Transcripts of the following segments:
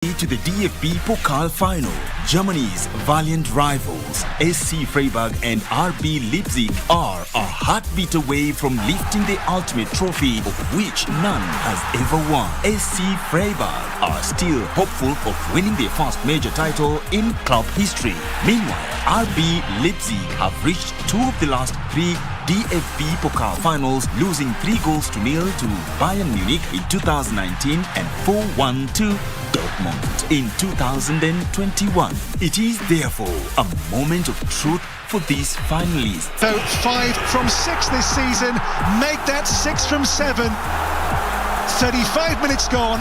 To the DFB Pokal final, Germany's valiant rivals SC Freiburg and RB Leipzig are a heartbeat away from lifting the ultimate trophy of which none has ever won. SC Freiburg are still hopeful of winning their first major title in club history. Meanwhile, RB Leipzig have reached 2 of the last 3 DFB Pokal finals, losing 3-0 to Bayern Munich in 2019 and 4-1 to Dortmund in 2021. It is therefore a moment of truth for these finalists. So 5 from 6 this season, make that 6 from 7. 35 minutes gone,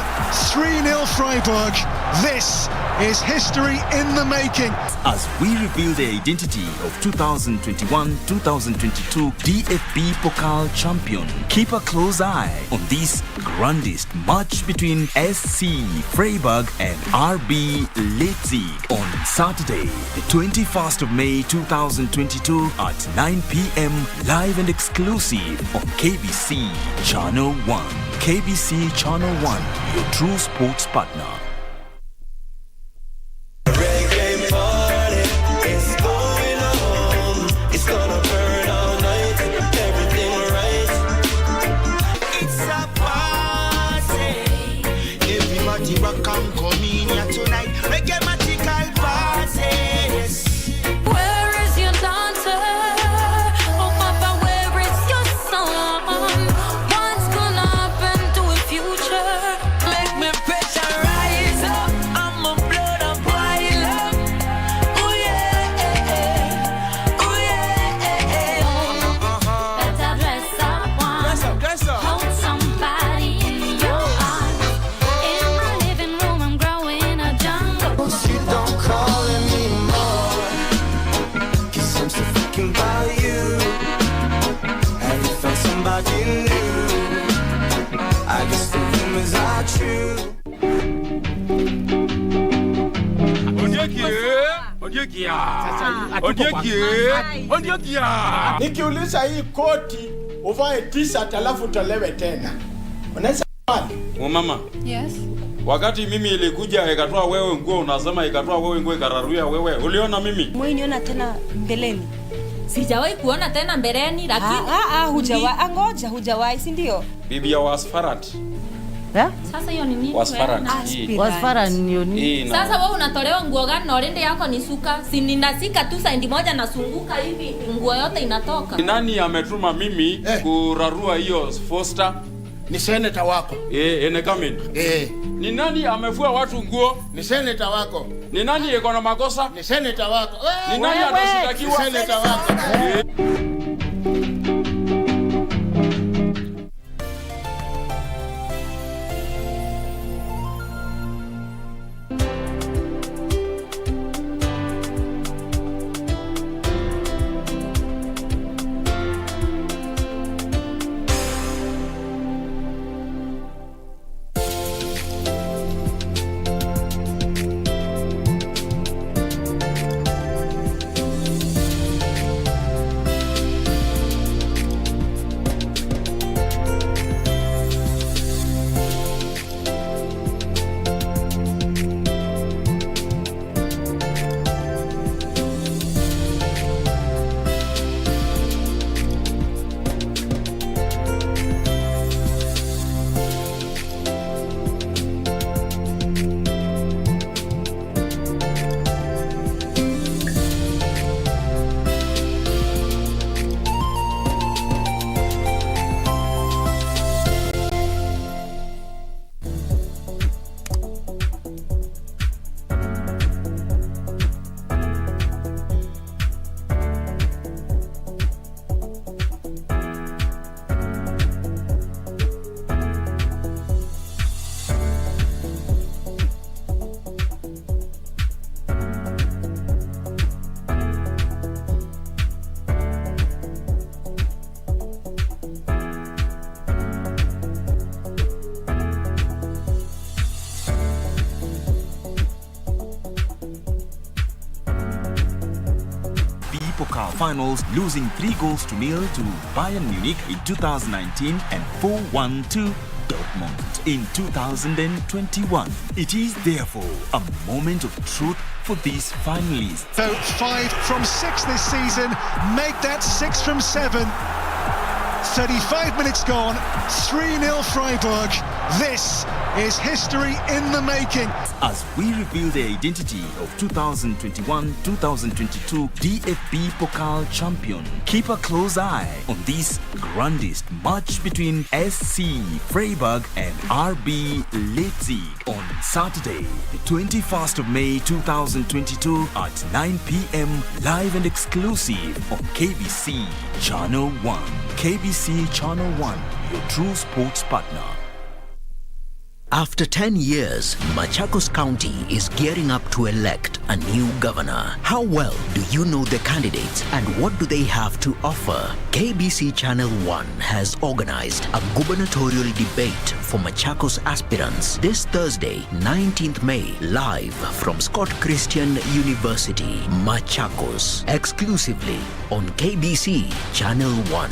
3-0 Freiburg. This is history in the making. As we reveal the identity of 2021-2022 DFB Pokal champion, keep a close eye on this grandest match between SC Freiburg and RB Leipzig on Saturday, the 21st of May 2022 at 9 p.m. live and exclusive on KBC Channel 1. KBC Channel 1, your true sports partner. Nikiuliza hii koti uvae t-shirt alafu tolewe tena. Unaweza kwani? Mama. Yes. Wakati mimi ilikuja ikatoa wewe nguo, unasema ikatoa wewe nguo ikararuia wewe. Uliona mimi? Mwiniona tena mbeleni. Sijawahi kuona tena mbeleni lakini hujawahi. Angoja, hujawahi, si ndio? Bibi ya Wasfarat. Sasa hiyo ni nini? Wasfarat ni nini? Sasa wewe unatolewa nguo gani na orende yako ni suka? Si ninasika tu saindi moja nasunguka hivi nguo yote inatoka. Nani ametuma mimi kurarua hiyo Foster? Ni senator wako. Ene Kamin. Ni nani amefua watu nguo? Ni senator wako. Ni nani yuko na makosa? Ni senator wako. Ni nani atashitakiwa? Ni senator wako. Pokal finals, losing 3-0 to Bayern Munich in 2019 and 4-1 to Dortmund. in 2021. It is therefore a moment of truth for these finalists. So 5 from 6 this season, make that 6 from 7. 35 minutes gone, 3-0 Freiburg. This is history in the making. As we reveal the identity of 2021-2022 DFB Pokal champion, keep a close eye on this grandest match between SC Freiburg and RB Leipzig on Saturday, the 21st of May 2022 at 9 p.m. live and exclusive on KBC Channel 1. KBC Channel 1, your true sports partner. After 10 years, Machakos County is gearing up to elect a new governor. How well do you know the candidates and what do they have to offer? KBC Channel 1 has organized a gubernatorial debate for Machakos aspirants this Thursday, 19th May, live from Scott Christian University, Machakos, exclusively on KBC Channel 1.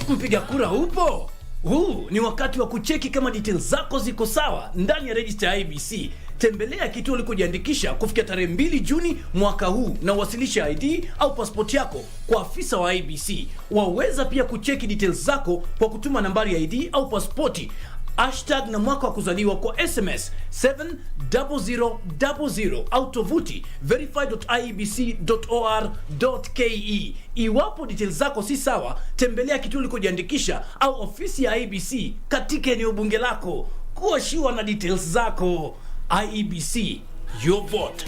Mpiga kura upo? Huu ni wakati wa kucheki kama details zako ziko sawa ndani ya register ya IBC. Tembelea kituo ulikojiandikisha kufikia tarehe 2 Juni mwaka huu na uwasilisha ID au passport yako kwa afisa wa IBC. Waweza pia kucheki details zako kwa kutuma nambari ya ID au passporti hashtag na mwaka wa kuzaliwa kwa SMS 70000 au tovuti verify.iebc.or.ke. Iwapo details zako si sawa, tembelea kituo ulikojiandikisha au ofisi ya IEBC katika eneo bunge lako. Kuwa sure na details zako. IEBC, your vote,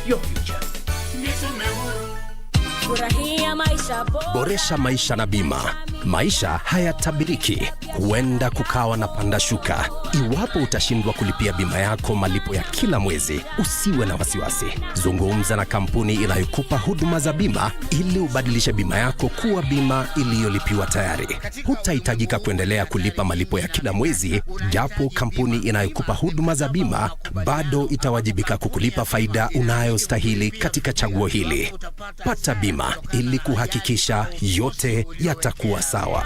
your future. Boresha maisha na bima. Maisha hayatabiriki, huenda kukawa na panda shuka. Iwapo utashindwa kulipia bima yako malipo ya kila mwezi, usiwe na wasiwasi. Zungumza na kampuni inayokupa huduma za bima ili ubadilishe bima yako kuwa bima iliyolipiwa tayari. Hutahitajika kuendelea kulipa malipo ya kila mwezi, japo kampuni inayokupa huduma za bima bado itawajibika kukulipa faida unayostahili katika chaguo hili. Pata bima ili kuhakikisha yote yatakuwa sawa.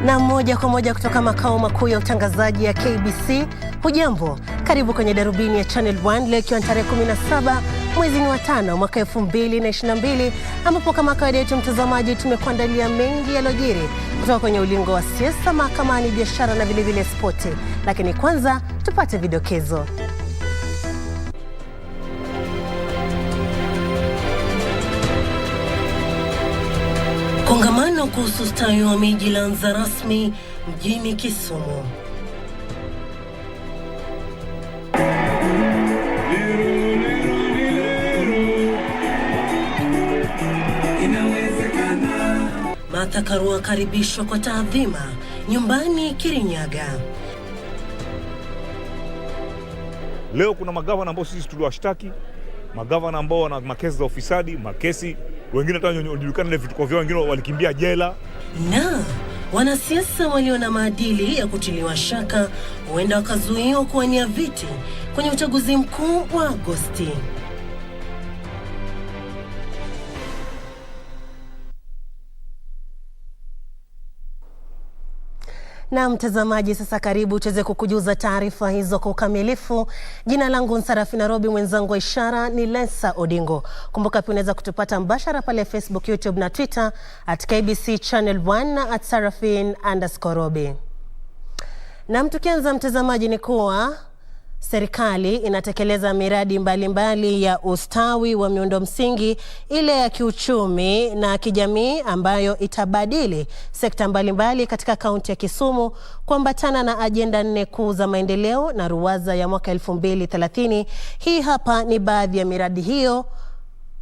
Na moja kwa moja kutoka makao makuu ya utangazaji ya KBC. Hujambo, karibu kwenye Darubini ya Channel 1 leo ikiwa tarehe 17 mwezi wa 5 mwaka 2022, ambapo kama kawaida yetu mtazamaji, tumekuandalia mengi yaliyojiri kutoka kwenye ulingo wa siasa, mahakamani, biashara na vile vile spoti. Lakini kwanza tupate vidokezo. Kongamano kuhusu ustawi wa miji laanza rasmi mjini Kisumu. Martha Karua karibishwa kwa taadhima nyumbani Kirinyaga. Leo kuna magavana ambao sisi tuliwashtaki, magavana ambao wana makesi za ufisadi, makesi wengine hata wanajulikana na vituko vyao, wengine walikimbia jela. Na wanasiasa walio na maadili ya kutiliwa shaka huenda wakazuiwa kuwania viti kwenye uchaguzi mkuu wa Agosti. Na mtazamaji, sasa karibu tuweze kukujuza taarifa hizo kwa ukamilifu. Jina langu ni Sarafina Robi, mwenzangu wa ishara ni Lensa Odingo. Kumbuka pia unaweza kutupata mbashara pale Facebook, YouTube na Twitter @KBC Channel 1 na @Sarafin_Robi. Na tukianza mtazamaji ni kuwa serikali inatekeleza miradi mbalimbali ya ustawi wa miundo msingi, ile ya kiuchumi na kijamii ambayo itabadili sekta mbalimbali katika kaunti ya Kisumu kuambatana na ajenda 4 kuu za maendeleo na ruwaza ya mwaka 2030. Hii hapa ni baadhi ya miradi hiyo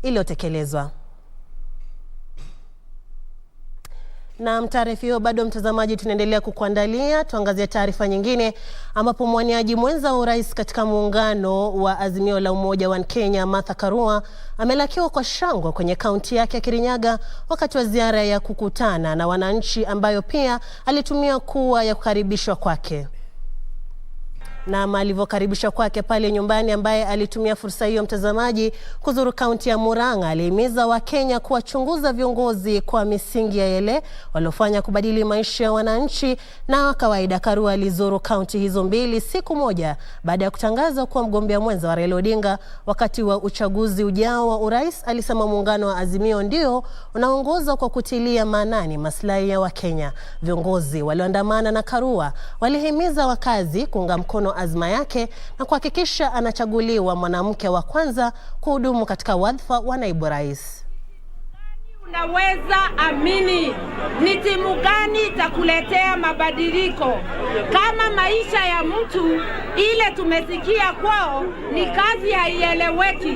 iliyotekelezwa. Na taarifa hiyo bado mtazamaji tunaendelea kukuandalia. Tuangazie taarifa nyingine ambapo mwaniaji mwenza wa urais katika muungano wa Azimio la Umoja wa Kenya Martha Karua amelakiwa kwa shangwe kwenye kaunti yake ya Kirinyaga wakati wa ziara ya kukutana na wananchi ambayo pia alitumia kuwa ya kukaribishwa kwake. Na alivyokaribishwa kwake pale nyumbani, ambaye alitumia fursa hiyo mtazamaji kuzuru kaunti ya Murang'a, alihimiza Wakenya kuwachunguza viongozi kwa misingi ya yale waliofanya kubadili maisha ya wananchi. Na kawaida Karua alizuru kaunti hizo mbili siku moja baada ya kutangaza kuwa mgombea mwenza wa Raila Odinga wakati wa uchaguzi ujao wa urais. Alisema muungano wa Azimio ndio unaongoza kwa kutilia maanani maslahi ya Wakenya. Viongozi walioandamana na Karua walihimiza wakazi kuunga mkono azma yake na kuhakikisha anachaguliwa mwanamke wa kwanza kuhudumu katika wadhifa wa naibu rais. Unaweza amini ni timu gani itakuletea mabadiliko kama maisha ya mtu ile tumesikia kwao ni kazi haieleweki?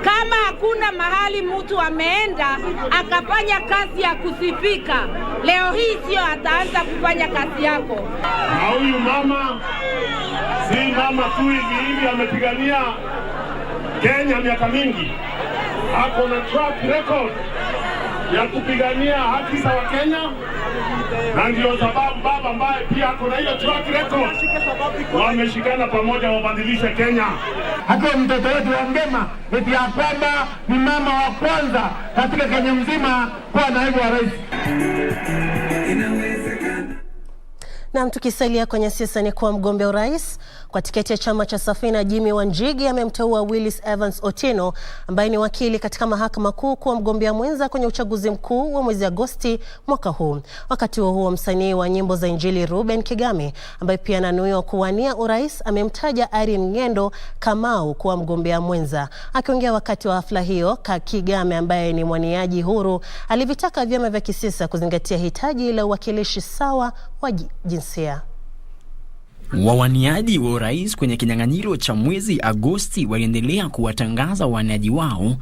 Kama hakuna mahali mtu ameenda akafanya kazi ya kusifika, leo hii sio ataanza kufanya kazi yako. Na huyu mama si mama tu hivi amepigania Kenya miaka mingi. Hapo na track record ya kupigania haki za Wakenya, na ndio sababu baba ambaye pia ako na hiyo track record wameshikana pamoja wabadilishe Kenya. Hata mtoto wetu wa Ngema eti ya kwamba ni mama wa kwanza katika Kenya mzima kwa naibu wa rais. Na tukisalia kwenye siasa ni kuwa mgombea urais kwa tiketi ya chama cha Sarafina Jimmy Wanjigi amemteua Willis Evans Otieno ambaye ni wakili katika mahakama kuu kuwa mgombea mwenza kwenye uchaguzi mkuu wa mwezi Agosti mwaka huu. Wakati huo msanii wa nyimbo za Injili Ruben Kigame ambaye pia ananuiwa kuwania urais amemtaja Irene Ng'endo Kamau kuwa mgombea mwenza. Akiongea wakati wa hafla hiyo, Kigame ambaye ni mwaniaji huru alivitaka vyama vya kisiasa kuzingatia hitaji la uwakilishi sawa wa jinsia. Wawaniaji wa urais kwenye kinyang'anyiro cha mwezi Agosti waliendelea kuwatangaza wawaniaji wao,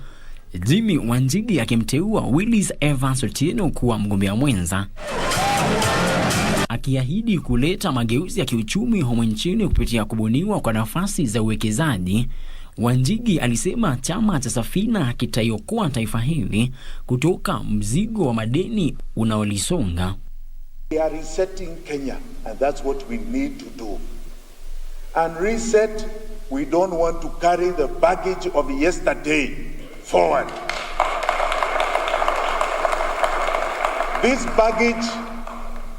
Jimmy Wanjigi akimteua Willis Evans Otieno kuwa mgombea mwenza, akiahidi kuleta mageuzi ya kiuchumi humu nchini kupitia kubuniwa kwa nafasi za uwekezaji. Wanjigi alisema chama cha Sarafina kitaiokoa taifa hili kutoka mzigo wa madeni unaolisonga. We are resetting Kenya, and that's what we need to do. And reset, we don't want to carry the baggage of yesterday forward. This baggage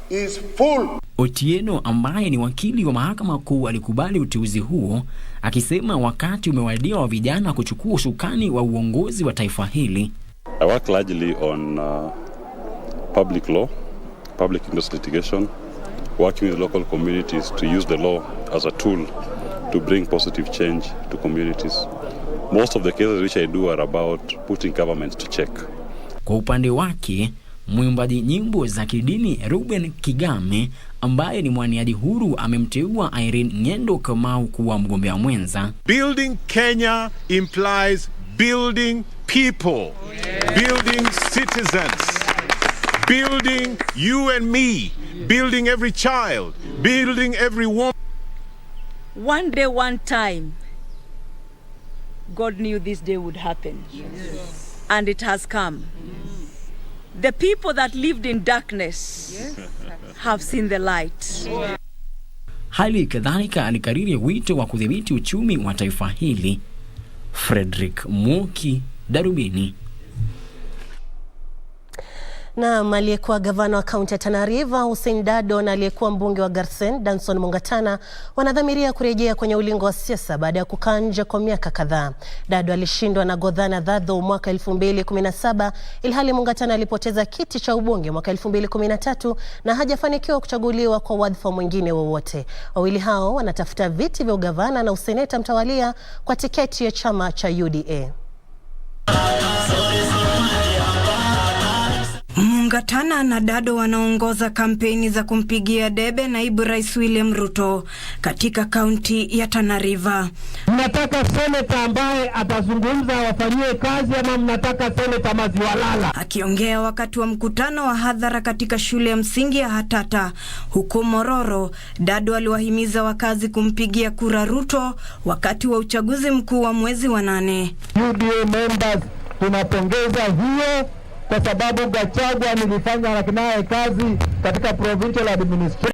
is full. Otieno ambaye ni wakili wa mahakama kuu alikubali uteuzi huo, akisema wakati umewadia wa vijana kuchukua usukani wa uongozi wa taifa hili. I work largely on public law, public interest litigation, working with local communities to use the law as a tool to bring positive change to communities. Most of the cases which I do are about putting governments to check. Kwa upande wake, mwimbaji nyimbo za kidini Ruben Kigame ambaye ni mwaniaji huru amemteua Irene Ng'endo Kamau kuwa mgombea mwenza. Building Kenya implies building people, building citizens, building you and me, building every child, building every woman. One day, one time, God knew this day would happen. Yes. And it has come. Yes. The people that lived in darkness have seen the light. Hali kadhalika alikariri wito wa kudhibiti uchumi wa taifa hili. Frederick Mwoki, Darubini. Na aliyekuwa gavana wa kaunti ya Tana River Hussein Dado na aliyekuwa mbunge wa Garsen Danson Mungatana wanadhamiria kurejea kwenye ulingo wa siasa baada ya kukaa nje kwa miaka kadhaa. Dado alishindwa na Godhana Dhadho mwaka 2017 ilhali Mungatana alipoteza kiti cha ubunge mwaka 2013 na hajafanikiwa kuchaguliwa kwa wadhifa mwingine wowote. Wawili hao wanatafuta viti vya ugavana na useneta mtawalia kwa tiketi ya chama cha UDA. Mungatana na Dado wanaongoza kampeni za kumpigia debe naibu rais William Ruto katika kaunti ya Tana River. Mnataka seneta ambaye atazungumza wafanyie kazi ama mnataka seneta maziwalala? Akiongea wakati wa mkutano wa hadhara katika shule ya msingi ya Hatata huko Mororo, Dado aliwahimiza wakazi kumpigia kura Ruto wakati wa uchaguzi mkuu wa mwezi wa 8. UDA members tunapongeza hiyo kwa sababu Gachagua nilifanya naye kazi katika provincial administration.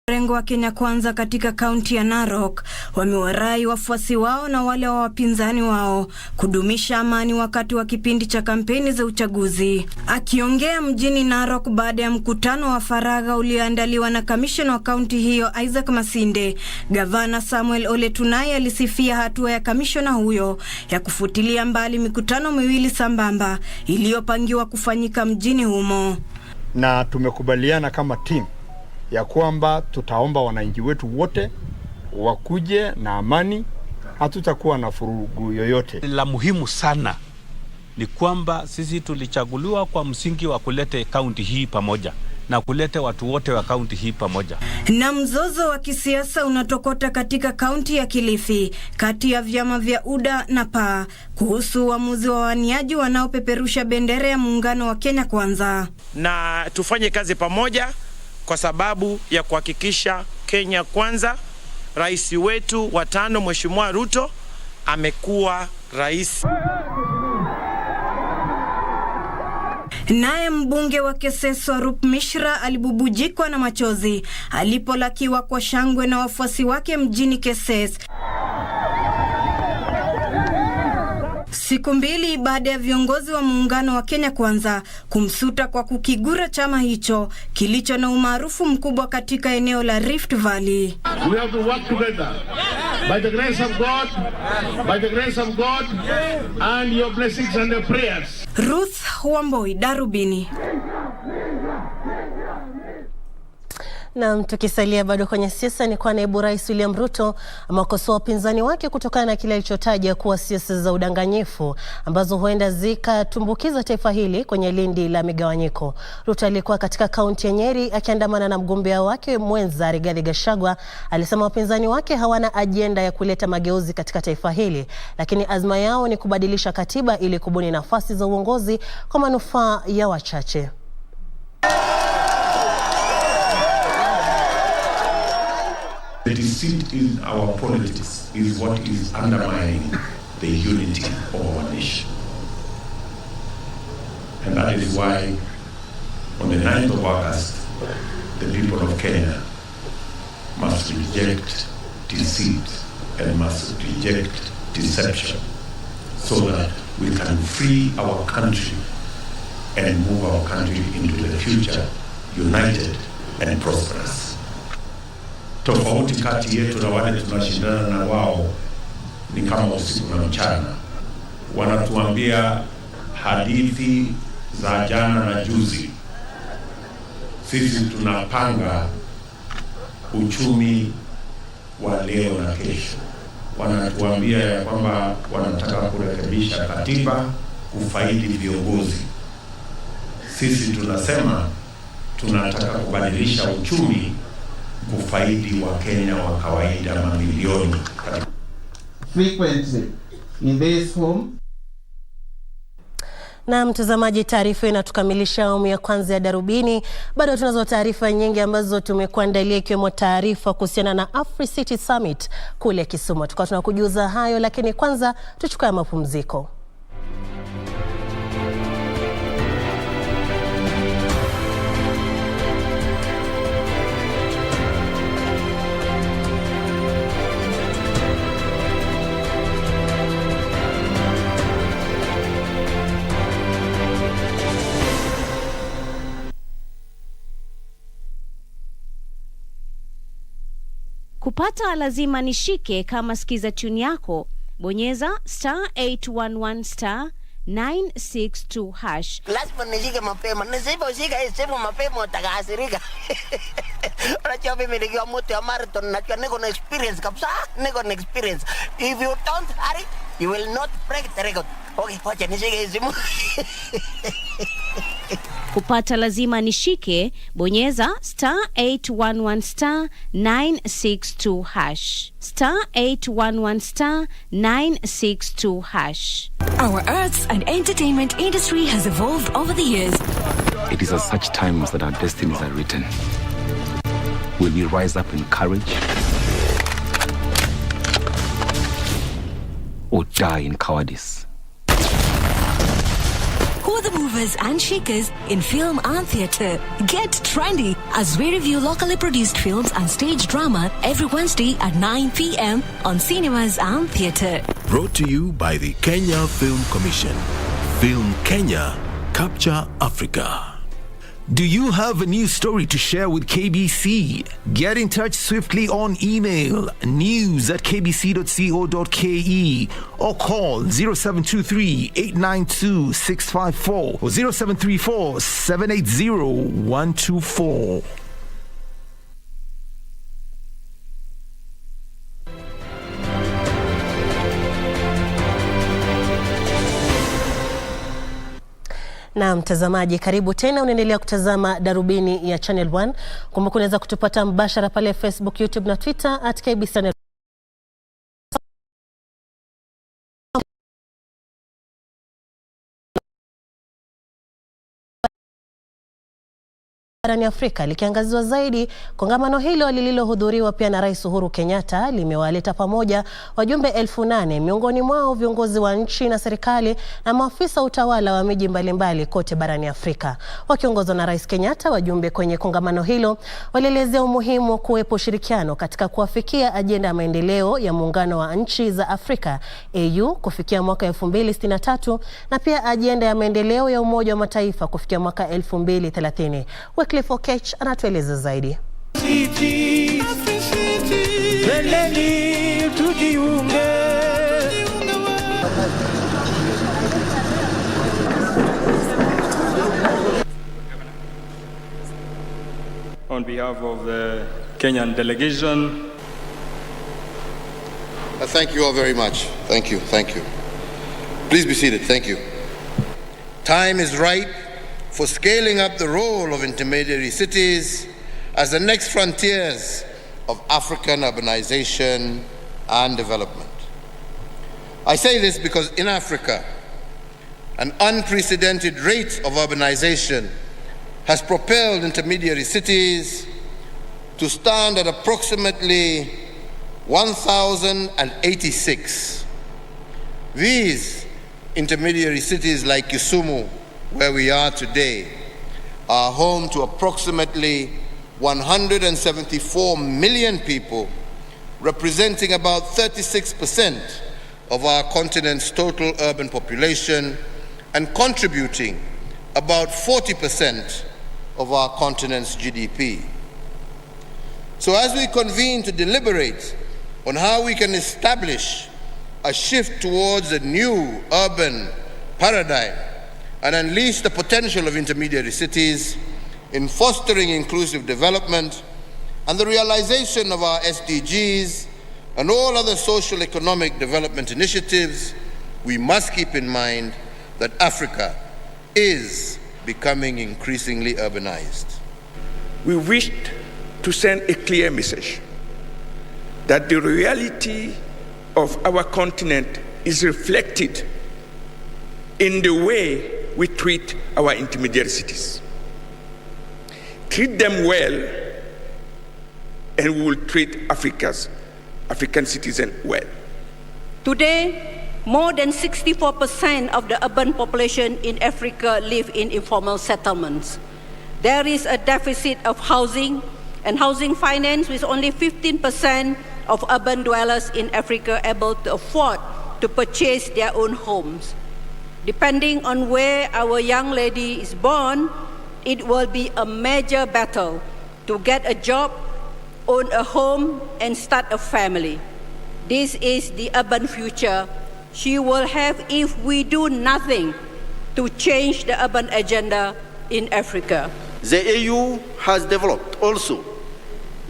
Mrengo wa Kenya Kwanza katika kaunti ya Narok wamewarai wafuasi wao na wale wa wapinzani wao kudumisha amani wakati wa kipindi cha kampeni za uchaguzi. Akiongea mjini Narok baada ya mkutano wa faragha ulioandaliwa na kamishna wa kaunti hiyo Isaac Masinde, gavana Samuel Ole Tunai alisifia hatua ya kamishna huyo ya kufutilia mbali mikutano miwili sambamba iliyopangiwa kufanyika mjini humo. Na tumekubaliana kama timu ya kwamba tutaomba wananchi wetu wote wakuje na amani, hatutakuwa na furugu yoyote. La muhimu sana ni kwamba sisi tulichaguliwa kwa msingi wa kulete kaunti hii pamoja na kulete watu wote wa kaunti hii pamoja. Na mzozo wa kisiasa unatokota katika kaunti ya Kilifi kati ya vyama vya UDA na PA kuhusu uamuzi wa waniaji wanaopeperusha bendera ya muungano wa Kenya Kwanza. Na tufanye kazi pamoja kwa sababu ya kuhakikisha Kenya Kwanza, rais wetu wa 5 Mheshimiwa Ruto amekuwa rais. Naye mbunge wa Keseso Rup Mishra alibubujikwa na machozi alipolakiwa kwa shangwe na wafuasi wake mjini Keses. Siku mbili baada ya viongozi wa muungano wa Kenya Kwanza kumsuta kwa kukigura chama hicho kilicho na umaarufu mkubwa katika eneo la Rift Valley. We have to work together by the grace of God and your blessings and your prayers. Ruth Wamboi, Darubini. Na tukisalia bado kwenye siasa ni kwa naibu rais William Ruto amekosoa wapinzani wake kutokana na kile alichotaja kuwa siasa za udanganyifu ambazo huenda zikatumbukiza taifa hili kwenye lindi la migawanyiko. Ruto alikuwa katika kaunti ya Nyeri akiandamana na mgombea wake mwenza Rigathi Gachagua. Alisema wapinzani wake hawana ajenda ya kuleta mageuzi katika taifa hili, lakini azma yao ni kubadilisha katiba ili kubuni nafasi za uongozi kwa manufaa ya wachache. The deceit in our politics is what is undermining the unity of our nation. And that is why on the 9th of August, the people of Kenya must reject deceit and must reject deception so that we can free our country and move our country into the future united and prosperous. Tofauti kati yetu na wale tunashindana na wao ni kama usiku na mchana. Wanatuambia hadithi za jana na juzi. Sisi tunapanga uchumi wa leo na kesho. Wanatuambia ya kwamba wanataka kurekebisha katiba kufaidi viongozi. Sisi tunasema tunataka kubadilisha uchumi kufaidi wa Kenya wa kawaida mamilioni. Frequency in this home. Na mtazamaji, taarifa inatukamilisha awamu ya kwanza ya Darubini. Bado tunazo taarifa nyingi ambazo tumekuandalia ikiwemo taarifa kuhusiana na Africities Summit kule Kisumu. Tukao tunakujuza hayo, lakini kwanza tuchukue mapumziko. Kupata lazima nishike kama sikiza tune yako. Bonyeza *811 *962 hash. Lazima nishike mapema. Nisiposhika hii simu mapema utakasirika. Unajua mimi nikiwa mtu ya marathon najua niko na experience kabisa. Niko na experience. If you don't hurry, you will not break the record. Okay, wacha nishike hii simu. Kupata lazima nishike, bonyeza *811 *962 hash. *811 *962 hash. Our arts and entertainment industry has evolved over the years. It is at such times that our destinies are written. Will we rise up in courage or die in cowardice? Who are the movers and shakers in film and theatre? Get trendy as we review locally produced films and stage drama every Wednesday at 9 p.m. on Cinemas and Theatre. Brought to you by the Kenya Film Commission. Film Kenya, Capture Africa. Do you have a news story to share with KBC? Get in touch swiftly on email news@kbc.co.ke or call 0723-892-654 or 0734-780-124. Na mtazamaji, karibu tena. Unaendelea kutazama Darubini ya Channel 1. Kumbuka unaweza kutupata mbashara pale Facebook, YouTube na Twitter @KBC. Barani Afrika likiangaziwa zaidi. Kongamano hilo lililohudhuriwa pia na Rais Uhuru Kenyatta limewaleta pamoja wajumbe 8,000 miongoni mwao viongozi wa nchi na serikali na maafisa utawala wa miji mbalimbali kote barani Afrika. Wakiongozwa na Rais Kenyatta, wajumbe kwenye kongamano hilo walielezea umuhimu wa kuwepo ushirikiano katika kuafikia ajenda ya maendeleo ya muungano wa nchi za Afrika AU kufikia mwaka 2063 na pia ajenda ya maendeleo ya Umoja wa Mataifa kufikia mwaka 2030. Africities anatueleza zaidi. On behalf of the Kenyan delegation, thank you all very much. Thank you. Please be seated. Thank you. Time is right for scaling up the role of intermediary cities as the next frontiers of African urbanization and development. I say this because in Africa, an unprecedented rate of urbanization has propelled intermediary cities to stand at approximately 1,086. These intermediary cities like Kisumu, where we are today, are home to approximately 174 million people, representing about 36% of our continent's total urban population and contributing about 40% of our continent's GDP. So as we convene to deliberate on how we can establish a shift towards a new urban paradigm and unleash the potential of intermediary cities in fostering inclusive development and the realization of our SDGs and all other social economic development initiatives, we must keep in mind that Africa is becoming increasingly urbanized. We wished to send a clear message that the reality of our continent is reflected in the way we treat our intermediate cities. Treat them well, and we will treat African citizens well. Today, more than 64% of the urban population in Africa live in informal settlements. There is a deficit of housing and housing finance, with only 15% of urban dwellers in Africa able to afford to purchase their own homes. Depending on where our young lady is born, it will be a major battle to get a job own a home, and start a family. This is the urban future she will have if we do nothing to change the urban agenda in Africa. The EU has developed also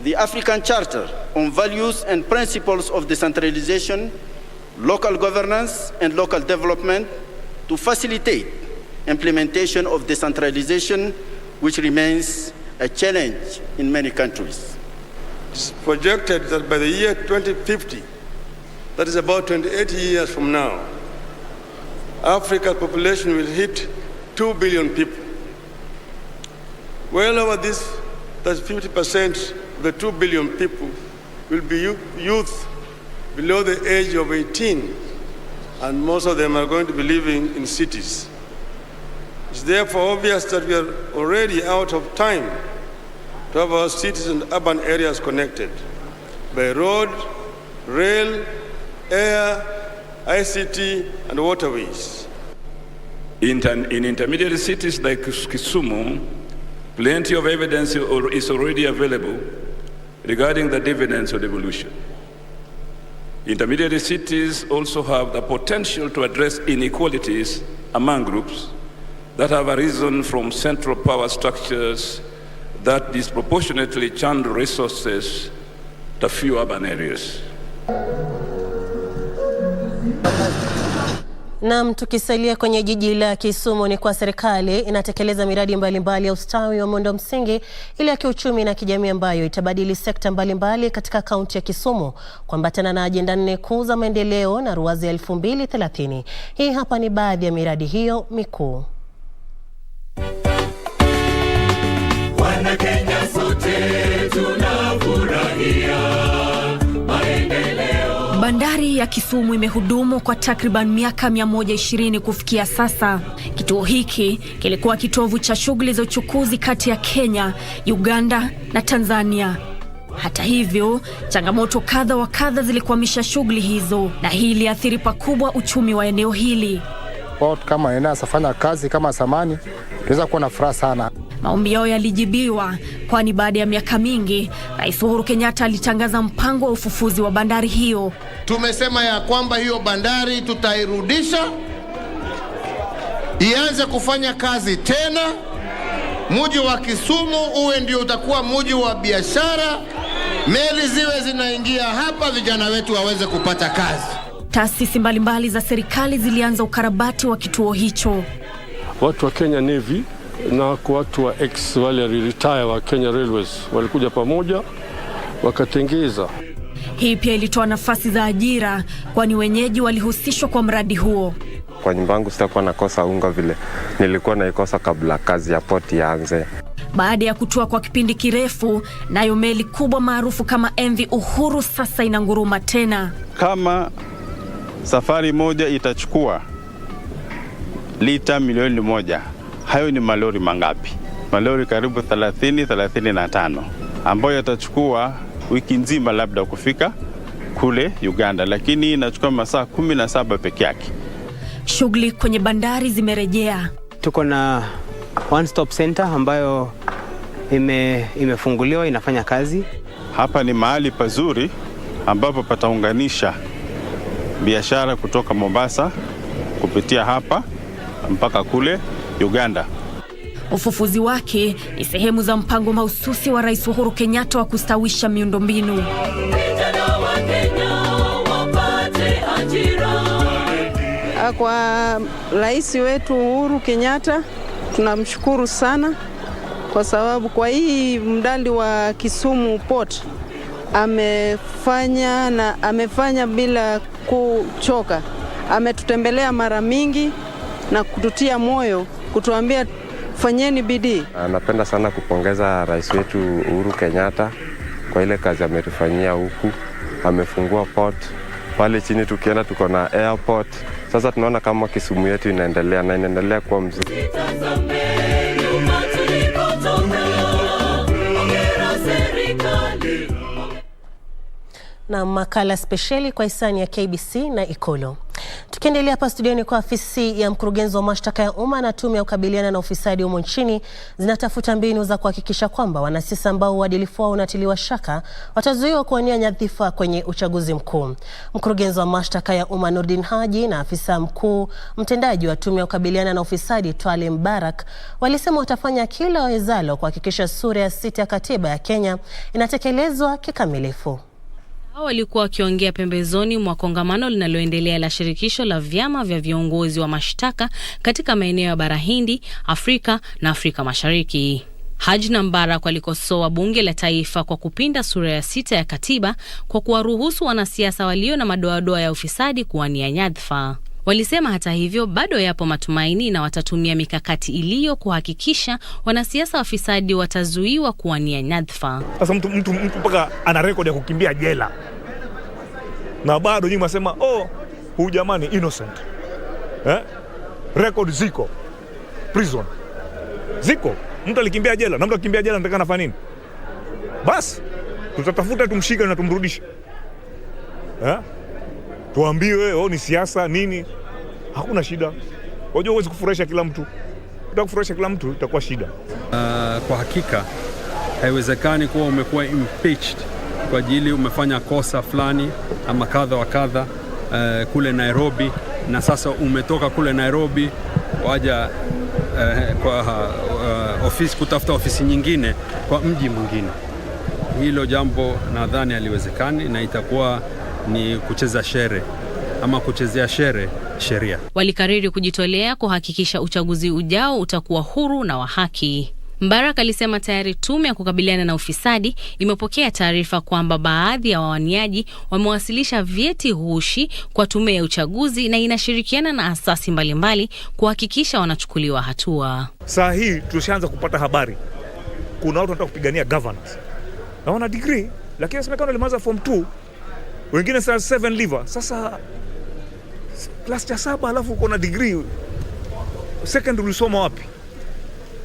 the African Charter on Values and Principles of Decentralization, Local Governance and Local Development to facilitate implementation of decentralization, which remains a challenge in many countries. It's projected that by the year 2050, that is about 28 years from now, Africa's population will hit 2 billion people. Well over this, that's 50% of the 2 billion people will be youth below the age of 18, and most of them are going to be living in cities. It's therefore obvious that we are already out of time to have our cities and urban areas connected by road, rail, air, ICT, and waterways. In intermediate cities like Kisumu, plenty of evidence is already available regarding the dividends of devolution. Intermediate cities also have the potential to address inequalities among groups that have arisen from central power structures that disproportionately channel resources to few urban areas. Naam, tukisalia kwenye jiji la Kisumu ni kwa serikali inatekeleza miradi mbalimbali ya ustawi wa miundo msingi ili ya kiuchumi na kijamii ambayo itabadili sekta mbalimbali katika kaunti ya Kisumu kuambatana na ajenda 4 kuu za maendeleo na ruwaza 2030. Hii hapa ni baadhi ya miradi hiyo mikuu. Wana Kenya sote tunafurahia maendeleo. Bandari ya Kisumu imehudumu kwa takriban miaka 120 kufikia sasa. Kituo hiki kilikuwa kitovu cha shughuli za uchukuzi kati ya Kenya, Uganda na Tanzania. Hata hivyo, changamoto kadha wa kadha zilikwamisha shughuli hizo, na hili liathiri pakubwa uchumi wa eneo hili. Port kama inafanya kazi kama zamani, tunaweza kuwa na furaha sana. Maombi yao yalijibiwa, kwani baada ya miaka mingi, Rais Uhuru Kenyatta alitangaza mpango wa ufufuzi wa bandari hiyo. Tumesema ya kwamba hiyo bandari tutairudisha, ianze kufanya kazi tena. Mji wa Kisumu uwe ndio utakuwa mji wa biashara. Meli ziwe zinaingia hapa, vijana wetu waweze kupata kazi. Taasisi mbalimbali za serikali zilianza ukarabati wa kituo hicho. Watu wa Kenya Navy na watu wa wale retire wa Kenya Railways walikuja pamoja wakatengeza. Hii pia ilitoa nafasi za ajira, kwani wenyeji walihusishwa kwa mradi huo. Kwa nyumba yangu sitakuwa nakosa unga vile nilikuwa naikosa kabla kazi ya port ianze. Baada ya kutua kwa kipindi kirefu, nayo meli kubwa maarufu kama MV Uhuru sasa inanguruma tena. Kama safari moja itachukua lita milioni 1, hayo ni malori mangapi? Malori karibu 35 ambayo yatachukua wiki nzima labda kufika kule Uganda, lakini inachukua masaa 17 peke yake. Shughuli kwenye bandari zimerejea. Tuko na one stop center ambayo imefunguliwa, inafanya kazi. Hapa ni mahali pazuri ambapo pataunganisha biashara kutoka Mombasa kupitia hapa mpaka kule Uganda. Ufufuzi wake ni sehemu za mpango mahususi wa Rais Uhuru Kenyatta wa kustawisha miundombinu. Vijana wa Kenya wapate ajira. Kwa Rais wetu Uhuru Kenyatta tunamshukuru sana kwa sababu kwa hii mdali wa Kisumu Port amefanya bila kuchoka. Ametutembelea mara mingi na kututia moyo, kutuambia fanyeni bidii. Napenda sana kupongeza Rais wetu Uhuru Kenyatta kwa ile kazi ametufanyia huku. Amefungua port. Pale chini tukienda tuko na airport. Sasa tunaona kama Kisumu yetu inaendelea kuwa mzuri. na makala spesheli kwa hisani ya KBC na Ikolo. Tukiendelea hapa studioni, kwa afisi ya mkurugenzi wa mashtaka ya umma na tume ya kukabiliana na ufisadi humo nchini zinatafuta mbinu za kuhakikisha kwamba wanasiasa ambao uadilifu wao unatiliwa shaka watazuiwa kuwania nyadhifa kwenye uchaguzi mkuu. Mkurugenzi wa mashtaka ya umma Nurdin Haji na afisa mkuu mtendaji wa tume ya kukabiliana na ufisadi Twale Mbarak walisema watafanya kila wawezalo kuhakikisha sura ya 6 ya katiba ya Kenya inatekelezwa kikamilifu. Hao walikuwa wakiongea pembezoni mwa kongamano linaloendelea la shirikisho la vyama vya viongozi wa mashtaka katika maeneo ya Bara Hindi, Afrika na Afrika Mashariki. Haji na Mbarak walikosoa bunge la taifa kwa kupinda sura ya 6 ya katiba kwa kuwaruhusu wanasiasa walio na madoadoa ya ufisadi kuwania nyadhifa. Walisema hata hivyo bado yapo matumaini na watatumia mikakati iliyo kuhakikisha wanasiasa wafisadi watazuiwa kuwania nyadhifa. Sasa mtu mpaka ana record ya kukimbia jela. Na bado nyinyi mnasema huyu jamani innocent. Record ziko. Prison. Ziko. Mtu alikimbia jela, na mtu akimbia jela anataka nafanya nini? Bas, tutatafuta tumshike na tumrudishe. Tuambiwe ni siasa nini? Hakuna shida. Unajua huwezi kufurahisha kila mtu. Utakufurahisha kila mtu itakuwa shida. Kwa hakika haiwezekani kuwa umekuwa impeached kwa ajili umefanya kosa fulani ama kadha wa kadha kule Nairobi, na sasa umetoka kule Nairobi waja kwa ofisi kutafuta ofisi nyingine kwa mji mwingine. Hilo jambo nadhani haliwezekani na itakuwa ni kucheza shere ama kuchezea sheria. Walikariri kujitolea kuhakikisha uchaguzi ujao utakuwa huru na wa haki. Mbarak alisema tayari tume ya kukabiliana na ufisadi imepokea taarifa kwamba baadhi ya wawaniaji wamewasilisha vyeti hushi kwa tume ya uchaguzi na inashirikiana na asasi mbalimbali kuhakikisha wanachukuliwa hatua. Saa hii tushaanza kupata habari. Kuna watu wanataka kupigania governance. Na wana degree, lakini semekana walimaliza form 2. Wengine sasa 7 liver. Sasa class ya 7 alafu uko na degree. Secondary ulisoma wapi?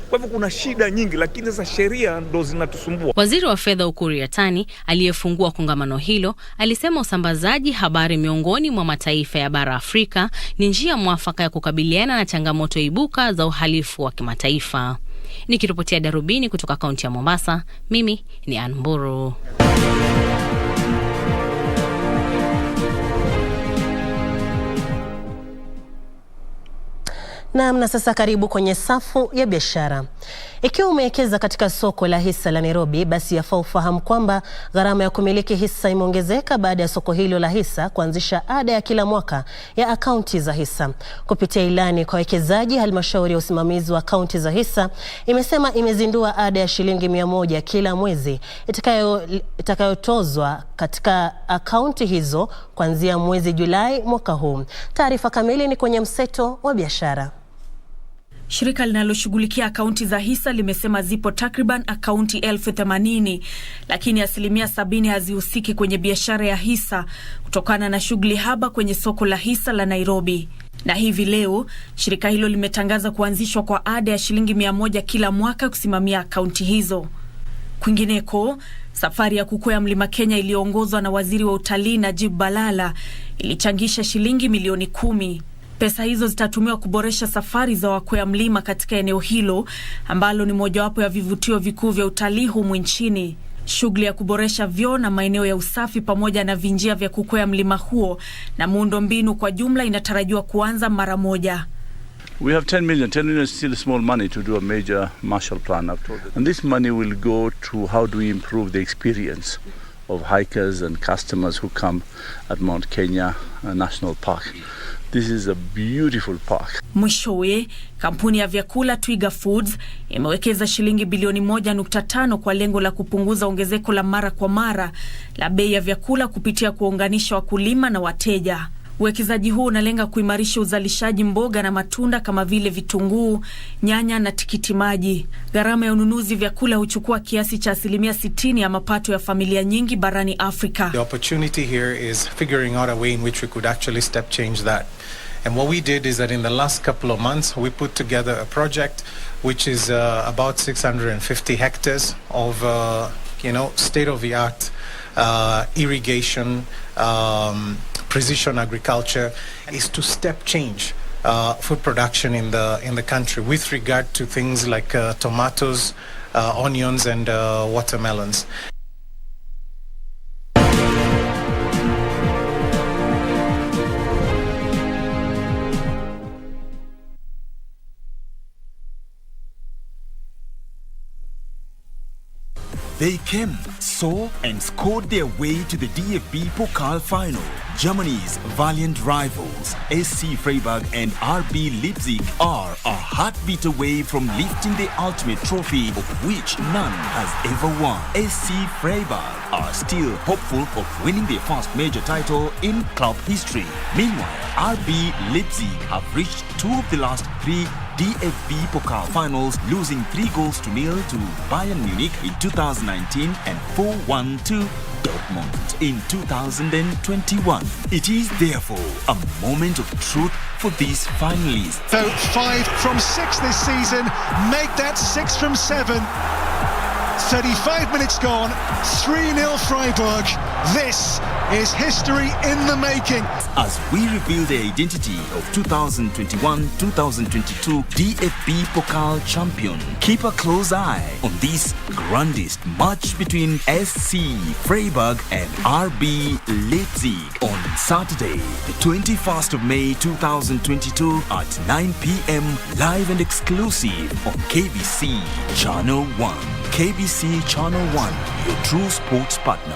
Kwa hivyo kuna shida nyingi, lakini sasa sheria ndo zinatusumbua. Waziri wa fedha Ukur Yatani aliyefungua kongamano hilo alisema usambazaji habari miongoni mwa mataifa ya bara Afrika ni njia mwafaka ya kukabiliana na changamoto ibuka za uhalifu wa kimataifa. Nikiripotia Darubini kutoka kaunti ya Mombasa, mimi ni Anburu. Na sasa karibu kwenye safu ya biashara. Ikiwa umewekeza katika soko la hisa la Nairobi, basi yafaa ufahamu kwamba gharama ya kumiliki hisa imeongezeka baada ya soko hilo la hisa kuanzisha ada ya kila mwaka ya akaunti za hisa. Kupitia ilani kwa wekezaji, halmashauri ya usimamizi wa akaunti za hisa imesema imezindua ada ya shilingi 100 kila mwezi itakayotozwa katika akaunti hizo kuanzia mwezi Julai mwaka huu. Taarifa kamili ni kwenye mseto wa biashara. Shirika linaloshughulikia akaunti za hisa limesema zipo takriban akaunti 80,000, lakini 70% hazihusiki kwenye biashara ya hisa kutokana na shughuli haba kwenye soko la hisa la Nairobi. Na hivi leo, shirika hilo limetangaza kuanzishwa kwa ada ya shilingi 100 kila mwaka kusimamia akaunti hizo. Kwingineko, safari ya kukwea Mlima Kenya iliyoongozwa na waziri wa utalii Najib Balala ilichangisha shilingi milioni 10. Pesa hizo zitatumiwa kuboresha safari za wakwea mlima katika eneo hilo ambalo ni mojawapo ya vivutio vikuu vya utalii humu nchini. Shughuli ya kuboresha vyoo na maeneo ya usafi pamoja na vinjia vya kukwea mlima huo na muundo mbinu kwa jumla inatarajiwa kuanza mara moja. We have 10 million. 10 million is still small money to do a major Marshall Plan. And this money will go to how do we improve the experience of hikers and customers who come at Mount Kenya National Park. This is a beautiful park. Mwishowe, kampuni ya vyakula Twiga Foods imewekeza shilingi bilioni 1.5 kwa lengo la kupunguza ongezeko la mara kwa mara la bei ya vyakula kupitia kuunganisha wakulima na wateja. Uwekezaji huu unalenga kuimarisha uzalishaji mboga na matunda kama vile vitunguu, nyanya na tikiti maji. Gharama ya ununuzi vyakula huchukua kiasi cha 60% ya mapato ya familia nyingi barani Afrika. The opportunity here is figuring out a way in which we could actually step change that. And what we did is that in the last couple of months, we put together a project which is about 650 hectares of, state-of-the-art irrigation, precision agriculture, is to step change food production in the country with regard to things like tomatoes, onions and watermelons. They came, saw and scored their way to the DFB Pokal final. Germany's valiant rivals, SC Freiburg and RB Leipzig, are a heartbeat away from lifting the ultimate trophy of which none has ever won. SC Freiburg are still hopeful of winning their first major title in club history. Meanwhile, RB Leipzig have reached 2 of the last 3 DFB Pokal finals, losing 3-0 to Bayern Munich in 2019 and 4-1 to Dortmund in 2021. It is therefore a moment of truth for these finalists. So 5 from 6 this season, make that 6 from 7. 35 minutes gone, 3-0 Freiburg. This is history in the making. As we reveal the identity of 2021-2022 DFB Pokal champion, keep a close eye on this grandest match between SC Freiburg and RB Leipzig on Saturday, the 21st of May 2022 at 9 p.m. live and exclusive on KBC Channel 1. KBC Channel 1, your true sports partner.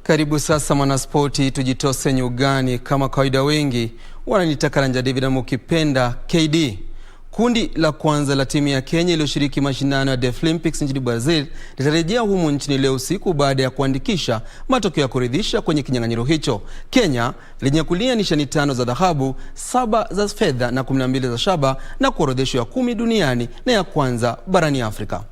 Karibu sasa mwanaspoti, tujitose nyugani. Kama kawaida wengi wananitaka Ranja David ama ukipenda KD. Kundi la kwanza la timu ya Kenya iliyoshiriki mashindano ya DFB Olympics nchini Brazil litarejea humu nchini leo usiku baada ya kuandikisha matokeo ya kuridhisha kwenye kinyang'anyiro hicho. Kenya ilinyakulia nishani 5 za dhahabu, 7 za fedha na 12 za shaba na kuorodheshwa ya 10 duniani na ya kwanza barani Afrika.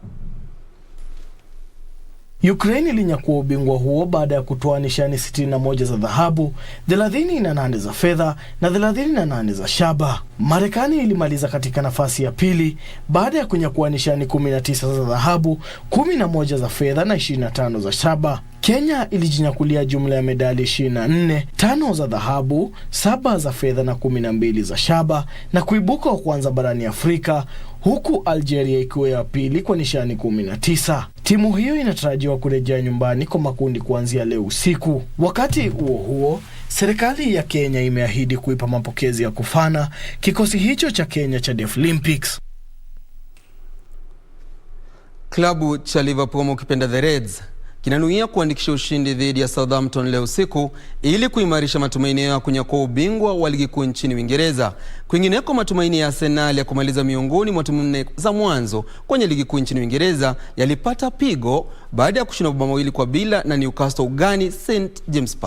Ukraine ilinyakua ubingwa huo baada ya kutoa nishani 61 za dhahabu, 38 za fedha na 38 za shaba. Marekani ilimaliza katika nafasi ya pili baada ya kunyakua nishani 19 za dhahabu, 11 za fedha na 25 za shaba. Kenya ilijinyakulia jumla ya medali 24, 5 za dhahabu, 7 za fedha na 12 za shaba na kuibuka wa kwanza barani Afrika, huku Algeria ikiwa ya pili kwa nishani 19. Timu hiyo inatarajiwa kurejea nyumbani kwa makundi kuanzia leo usiku. Wakati huo huo, serikali ya Kenya imeahidi kuipa mapokezi ya kufana kikosi hicho cha Kenya cha DFB Olympics. Klabu cha Liverpool ukipenda The Reds kinanuia kuandikisha ushindi dhidi ya Southampton leo usiku ili kuimarisha matumaini ya kunyakua ubingwa wa ligi kuu nchini Uingereza. Kwingineko, matumaini ya Arsenal ya kumaliza miongoni mwa timu 4 za mwanzo kwenye ligi kuu nchini Uingereza yalipata pigo baada ya kushinda mabao 2-0 na Newcastle ugani St James Park.